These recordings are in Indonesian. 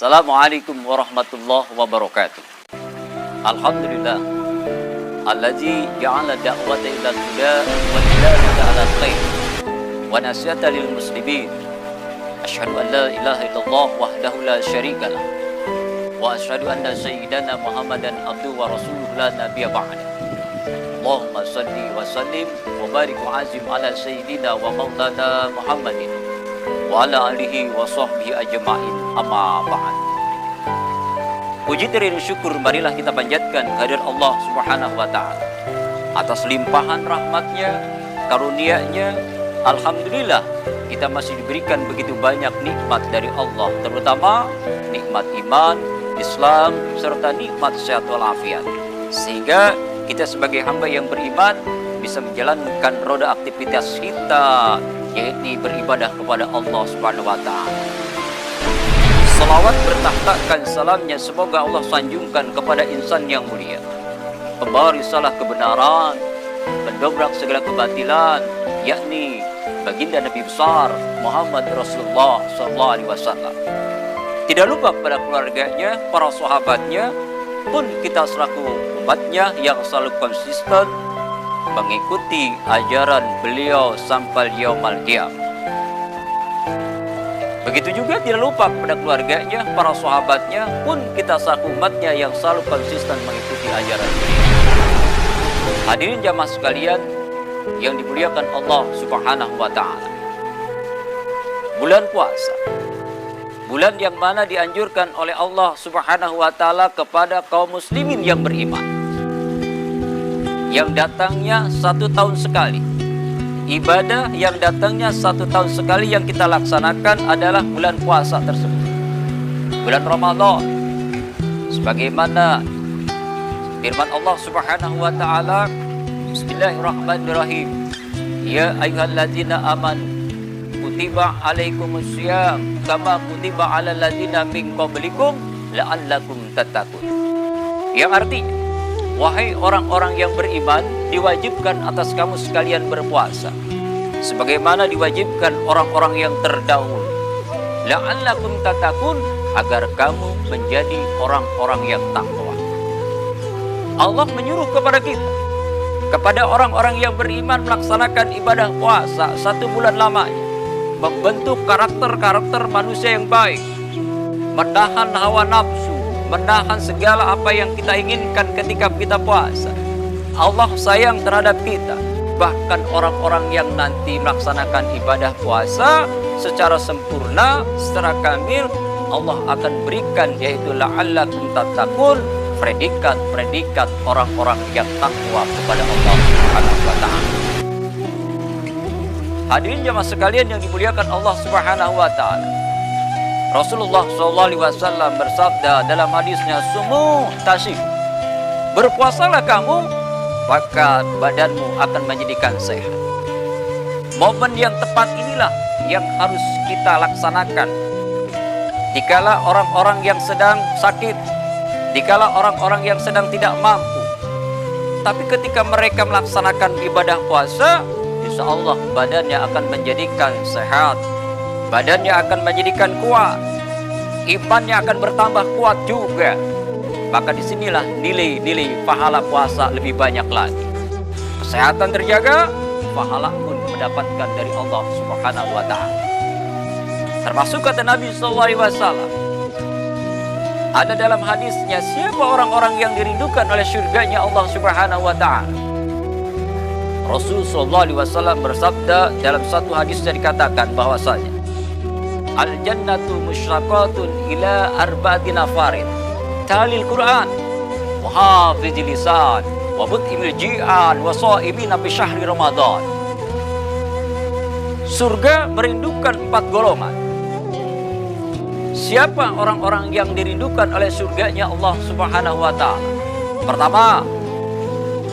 Assalamualaikum warahmatullahi wabarakatuh. Alhamdulillah allazi ja'ala da'wata ila huda wa dilalata ala khair wa nasihata lil muslimin. Asyhadu an la ilaha illallah wahdahu la syarika lah wa asyhadu anna sayyidana Muhammadan abduhu wa rasuluhu la nabiyya ba'da. Allahumma salli wa sallim wa barik wa azim ala sayyidina wa maulana Muhammadin wa ala alihi wa sahbihi ajma'in, amma ba'd. Puji dan syukur marilah kita panjatkan kehadirat Allah Subhanahu wa taala atas limpahan rahmatnya, karunia-Nya. Alhamdulillah kita masih diberikan begitu banyak nikmat dari Allah, terutama nikmat iman, Islam, serta nikmat sehat walafiat, sehingga kita sebagai hamba yang beriman bisa menjalankan roda aktivitas kita, yaitu beribadah kepada Allah Subhanahu wa taala. Salawat bertahtakan salamnya semoga Allah sanjungkan kepada insan yang mulia, pembawa risalah kebenaran, pendobrak segala kebatilan, yakni baginda Nabi besar Muhammad Rasulullah SAW. Tidak lupa pada keluarganya, para sahabatnya, pun kita selaku umatnya yang selalu konsisten mengikuti ajaran beliau sampai yaumul qiyamah. Begitu juga tidak lupa pada keluarganya, para sahabatnya, pun kita selaku umatnya yang selalu konsisten mengikuti ajaran beliau. Hadirin jamaah sekalian yang dimuliakan Allah Subhanahu wa taala. Bulan puasa, bulan yang mana dianjurkan oleh Allah Subhanahu wa taala kepada kaum muslimin yang beriman, yang datangnya 1 tahun sekali. Ibadah yang datangnya 1 tahun sekali yang kita laksanakan adalah bulan puasa tersebut, bulan Ramadan. Sebagaimana firman Allah Subhanahu wa taala, Bismillahirrahmanirrahim, ya ayyuhalladzina amanu kutiba alaikumussyiyam kama kutiba alal ladzina min qablikum la'allakum tattaqun. Yang artinya, wahai orang-orang yang beriman, diwajibkan atas kamu sekalian berpuasa sebagaimana diwajibkan orang-orang yang terdahulu. La'allakum tattaqun, agar kamu menjadi orang-orang yang takwa. Allah menyuruh kepada kita, kepada orang-orang yang beriman, melaksanakan ibadah puasa 1 bulan lamanya, membentuk karakter-karakter manusia yang baik, menahan hawa nafsu, menahan segala apa yang kita inginkan ketika kita puasa. Allah sayang terhadap kita. Bahkan orang-orang yang nanti melaksanakan ibadah puasa secara sempurna, secara kamil, Allah akan berikan yaitu la'allakum tattaqun, predikat-predikat orang-orang yang takwa kepada Allah Subhanahu wa taala. Hadirin jamaah sekalian yang dimuliakan Allah Subhanahu wa taala. Rasulullah SAW bersabda dalam hadisnya, sumu tasyib, berpuasalah kamu, maka badanmu akan menjadikan sehat. Momen yang tepat inilah yang harus kita laksanakan dikala orang-orang yang sedang sakit, dikala orang-orang yang sedang tidak mampu. Tapi ketika mereka melaksanakan ibadah puasa, insya Allah badannya akan menjadikan sehat, badannya akan menjadikan kuat, imannya akan bertambah kuat juga. Maka disinilah nilai-nilai pahala puasa lebih banyak lagi. Kesehatan terjaga, pahala pun mendapatkan dari Allah Subhanahu wa taala. Termasuk kata Nabi SAW, ada dalam hadisnya, siapa orang-orang yang dirindukan oleh surganya Allah Subhanahu wa taala. Rasulullah SAW bersabda dalam satu hadisnya, dikatakan bahwasanya al-jannatu musyraqatun ila arba'ati nafarin talil Quran wa hafizil lisan wa mut'imil ji'an wa sha'imin fi syahri Ramadan. Surga merindukan 4 golongan. Siapa orang-orang yang dirindukan oleh surganya Allah Subhanahu wa taala? Pertama,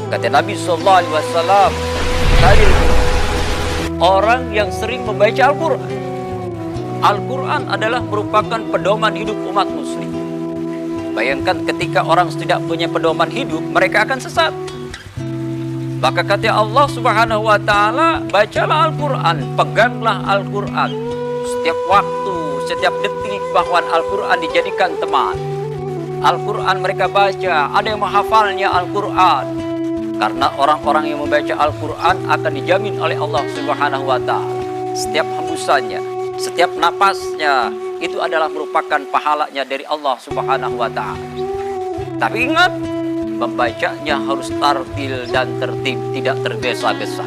kata Nabi sallallahu alaihi wasallam, talil Quran, orang yang sering membaca Al-Qur'an. Al-Quran adalah merupakan pedoman hidup umat muslim. Bayangkan ketika orang tidak punya pedoman hidup, mereka akan sesat. Maka kata Allah Subhanahu wa taala, bacalah Al-Quran, peganglah Al-Quran setiap waktu, setiap detik bahwa Al-Quran dijadikan teman. Al-Quran mereka baca, ada yang menghafalnya Al-Quran. Karena orang-orang yang membaca Al-Quran akan dijamin oleh Allah Subhanahu wa Ta'ala. Setiap hembusannya, setiap napasnya itu adalah merupakan pahalanya dari Allah Subhanahu wa Ta'ala. Tapi ingat, membacanya harus tartil dan tertib, tidak tergesa-gesa.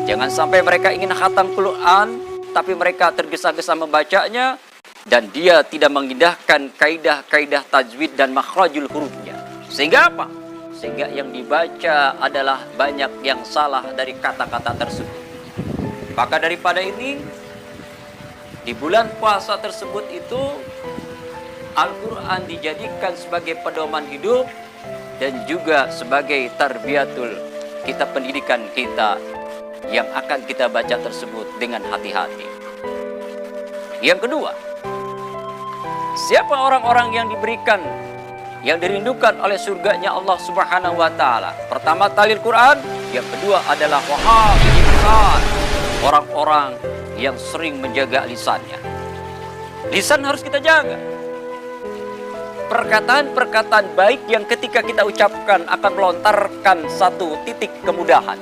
Jangan sampai mereka ingin khatam Quran, tapi mereka tergesa-gesa membacanya, dan dia tidak mengindahkan kaidah-kaidah tajwid dan makhrajul hurufnya. Sehingga apa? Sehingga yang dibaca adalah banyak yang salah dari kata-kata tersebut. Maka daripada ini, di bulan puasa tersebut itu, Al-Quran dijadikan sebagai pedoman hidup dan juga sebagai tarbiyatul kita, pendidikan kita yang akan kita baca tersebut dengan hati-hati. Yang kedua, siapa orang-orang yang diberikan, yang dirindukan oleh surganya Allah Subhanahu wa Ta'ala? Pertama, talil Quran. Yang kedua adalah wahafidh lisan, orang-orang yang sering menjaga lisannya. Lisan harus kita jaga. Perkataan-perkataan baik yang ketika kita ucapkan akan melontarkan satu titik kemudahan.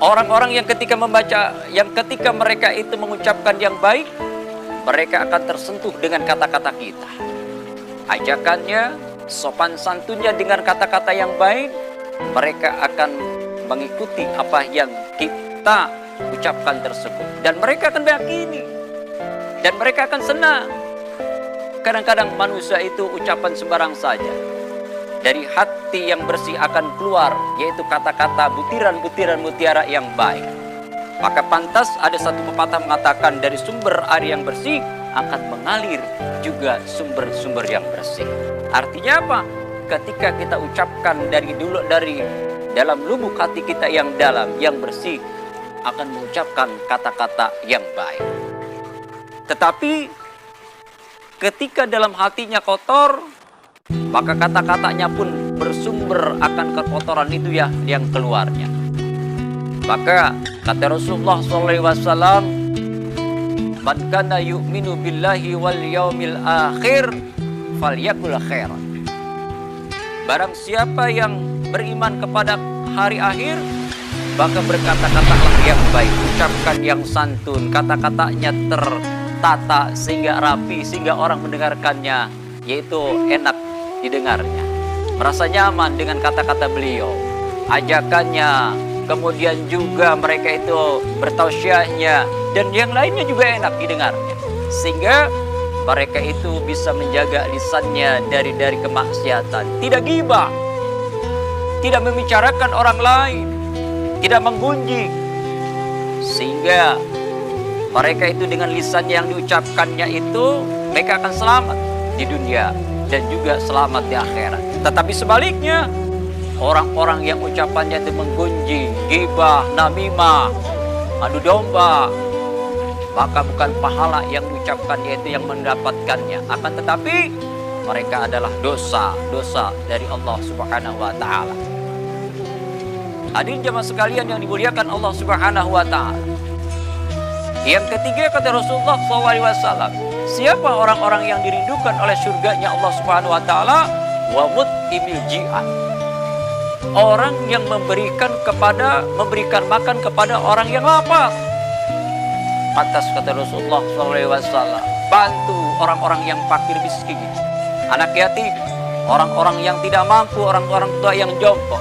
Orang-orang yang ketika membaca, yang ketika mereka itu mengucapkan yang baik, mereka akan tersentuh dengan kata-kata kita. Ajakannya, sopan santunnya dengan kata-kata yang baik, mereka akan mengikuti apa yang kita ucapkan tersebut. Dan mereka akan meyakini. Dan mereka akan senang. Kadang-kadang manusia itu ucapan sembarang saja. Dari hati yang bersih akan keluar, yaitu kata-kata butiran-butiran mutiara yang baik. Maka pantas ada satu pepatah mengatakan, dari sumber air yang bersih akan mengalir juga sumber-sumber yang bersih. Artinya apa? Ketika kita ucapkan dari dalam lubuk hati kita yang dalam, yang bersih, akan mengucapkan kata-kata yang baik. Tetapi ketika dalam hatinya kotor, maka kata-katanya pun bersumber akan kekotoran itu ya yang keluarnya. Maka kata Rasulullah SAW, man kana yu'minu billahi wal yaumil akhir falyakul khairan. Barang siapa yang beriman kepada hari akhir, maka berkata-katalah yang baik, ucapkan yang santun, kata-katanya tertata sehingga rapi, sehingga orang mendengarkannya yaitu enak didengarnya, merasa nyaman dengan kata-kata beliau, ajakannya, kemudian juga mereka itu bertausiahnya, dan yang lainnya juga enak didengarnya, sehingga mereka itu bisa menjaga lisannya dari kemaksiatan, tidak ghibah, tidak membicarakan orang lain, tidak menggunjing, sehingga mereka itu dengan lisan yang diucapkannya itu mereka akan selamat di dunia dan juga selamat di akhirat. Tetapi sebaliknya, orang-orang yang ucapannya itu menggunjing, ghibah, namimah, adu domba, maka bukan pahala yang diucapkan yaitu yang mendapatkannya, akan tetapi mereka adalah dosa dari Allah Subhanahu wa Ta'ala. Hadirin jemaah sekalian yang dimuliakan Allah Subhanahu wa Ta'ala. Yang ketiga, kata Rasulullah SAW, siapa orang-orang yang dirindukan oleh surganya Allah Subhanahu wa Ta'ala? Wa mut'imil ji'an, orang yang memberikan makan kepada orang yang lapar. Pantas kata Rasulullah SAW, bantu orang-orang yang fakir miskin, anak yatim, orang-orang yang tidak mampu, orang-orang tua yang jongkok.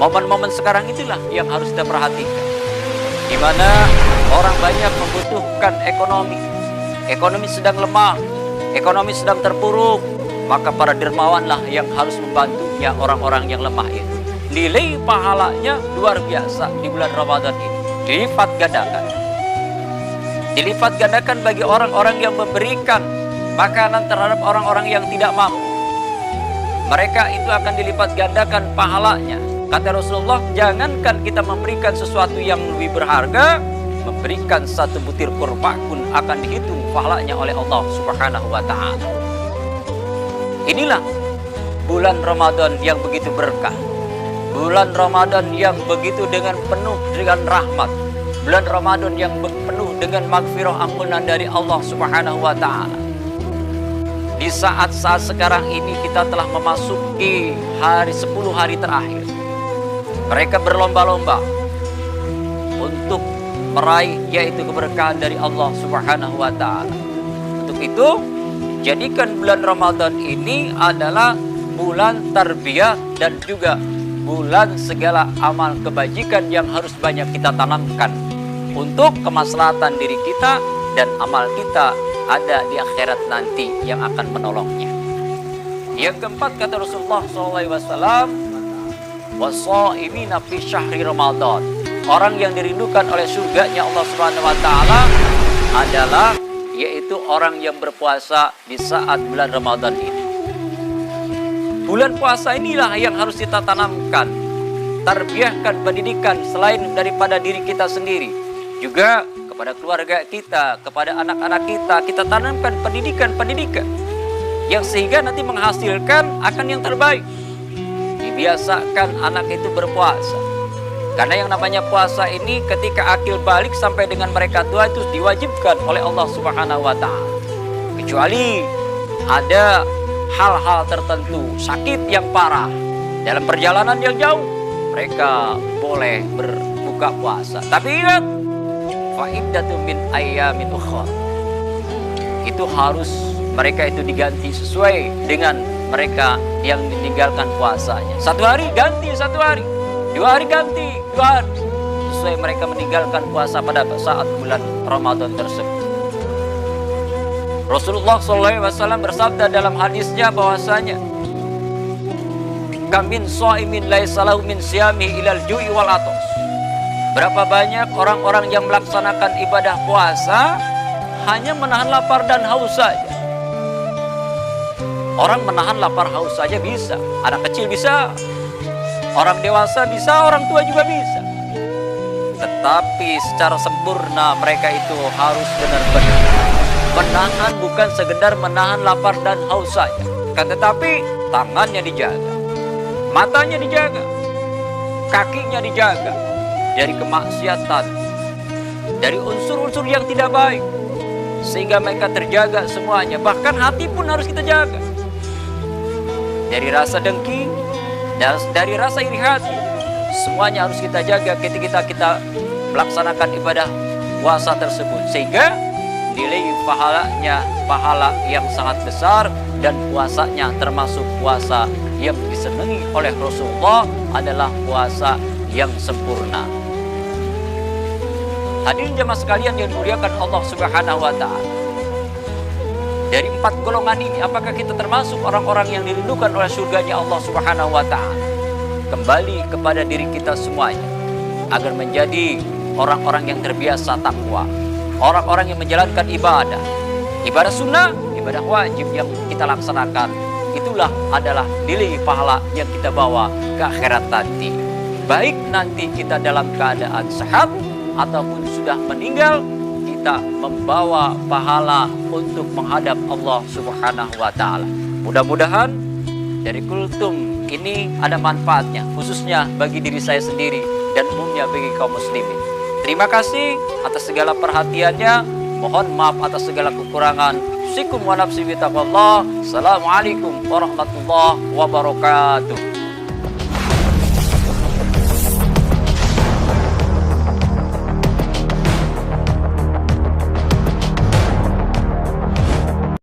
Momen-momen sekarang itulah yang harus kita perhatikan, di mana orang banyak membutuhkan ekonomi sedang lemah, ekonomi sedang terpuruk, maka para dermawanlah yang harus membantunya orang-orang yang lemah itu. Nilai pahalanya luar biasa di bulan Ramadan ini, dilipat gandakan bagi orang-orang yang memberikan makanan terhadap orang-orang yang tidak mampu. Mereka itu akan dilipat gandakan pahalanya. Kata Rasulullah, jangankan kita memberikan sesuatu yang lebih berharga, memberikan satu butir kurma pun akan dihitung pahalanya oleh Allah Subhanahu wa Ta'ala. Inilah bulan Ramadan yang begitu berkah, bulan Ramadan yang begitu dengan penuh dengan rahmat, bulan Ramadan yang penuh dengan magfirah ampunan dari Allah Subhanahu wa Ta'ala. Di saat-saat sekarang ini kita telah memasuki 10 hari terakhir. Mereka berlomba-lomba untuk meraih yaitu keberkahan dari Allah Subhanahu wa Ta'ala. Untuk itu, jadikan bulan Ramadan ini adalah bulan tarbiyah dan juga bulan segala amal kebajikan yang harus banyak kita tanamkan untuk kemaslahatan diri kita dan amal kita ada di akhirat nanti yang akan menolongnya. Yang keempat, kata Rasulullah SAW, wassaimina fi syahri Ramadan. Orang yang dirindukan oleh surganya Allah Subhanahu wa Ta'ala adalah yaitu orang yang berpuasa di saat bulan Ramadan ini. Bulan puasa inilah yang harus kita tanamkan, tarbiyahkan pendidikan selain daripada diri kita sendiri, juga kepada keluarga kita, kepada anak-anak kita tanamkan pendidikan yang sehingga nanti menghasilkan akan yang terbaik. Dibiasakan anak itu berpuasa, karena yang namanya puasa ini ketika akil balik sampai dengan mereka tua itu diwajibkan oleh Allah Subhanahu wa Ta'ala. Kecuali ada hal-hal tertentu, sakit yang parah, dalam perjalanan yang jauh, mereka boleh berbuka puasa. Tapi ingat, fa'iddatu min ayyamin ukhra. Itu harus mereka itu diganti sesuai dengan mereka yang meninggalkan puasanya. 1 hari ganti 1 hari, 2 hari ganti 2 hari, sesuai mereka meninggalkan puasa pada saat bulan Ramadan tersebut. Rasulullah SAW bersabda dalam hadisnya bahwasanya, kamin shaimin laisa lahu min siyami ilal ju'i wal atos. Berapa banyak orang-orang yang melaksanakan ibadah puasa hanya menahan lapar dan haus saja. Orang menahan lapar haus saja bisa, anak kecil bisa, orang dewasa bisa, orang tua juga bisa. Tetapi secara sempurna mereka itu harus benar-benar menahan, bukan sekedar menahan lapar dan haus saja, tetapi tangannya dijaga, matanya dijaga, kakinya dijaga dari kemaksiatan, dari unsur-unsur yang tidak baik, sehingga mereka terjaga semuanya. Bahkan hati pun harus kita jaga dari rasa dengki, dari rasa iri hati, semuanya harus kita jaga ketika kita melaksanakan ibadah puasa tersebut, sehingga nilai pahalanya pahala yang sangat besar. Dan puasanya termasuk puasa yang disenangi oleh Rasulullah adalah puasa yang sempurna. Hadirin jemaah sekalian yang dimuliakan Allah Subhanahu wa Ta'ala, dari 4 golongan ini apakah kita termasuk orang-orang yang dirindukan oleh surganya Allah Subhanahu wa Ta'ala? Kembali kepada diri kita semuanya agar menjadi orang-orang yang terbiasa takwa, orang-orang yang menjalankan ibadah sunnah, ibadah wajib yang kita laksanakan. Itulah adalah nilai pahala yang kita bawa ke akhirat nanti. Baik nanti kita dalam keadaan sehat ataupun sudah meninggal, kita membawa pahala untuk menghadap Allah Subhanahu wa Ta'ala. Mudah-mudahan dari kultum ini ada manfaatnya, khususnya bagi diri saya sendiri dan umumnya bagi kaum muslimin. Terima kasih atas segala perhatiannya. Mohon maaf atas segala kekurangan. Sikum wa nafsi bi taqwallah. Assalamualaikum warahmatullahi wabarakatuh.